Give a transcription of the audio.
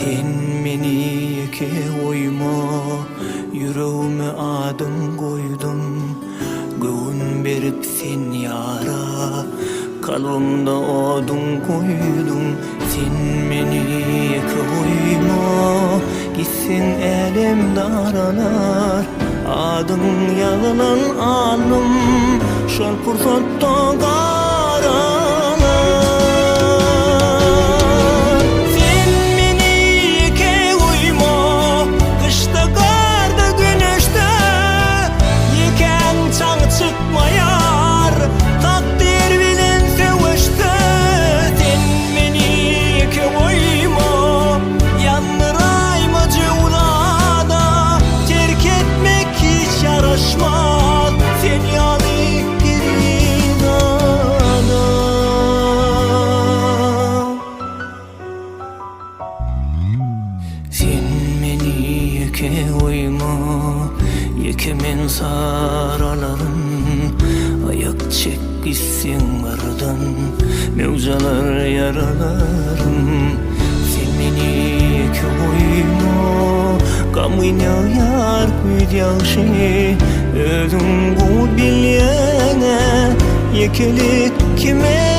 Sen meni yeke oyma, yüreğime adın koydum. Göğün berip sen yara, kalbimde odun koydum. Sen meni yeke oyma, gitsin elim daralar. Adın yalan alım, şol fırsatda karalar. Sen meni yeke oyma, kışta karda güneşte, yeken çağı çıkmayar, takdir bilen sevişte. Sen meni yeke oyma, yandırayma cevlada, terk etmek hiç yaraşmaz. Sen yani girinada. Sen meni yeke oyma, yekemen saralarım. Ayak çek gitsin aradan, mevzalar yaralarım. Sen meni yeke oyma, kamyna yar küyd yağşı. Özüm bu bilyene, yekelik kime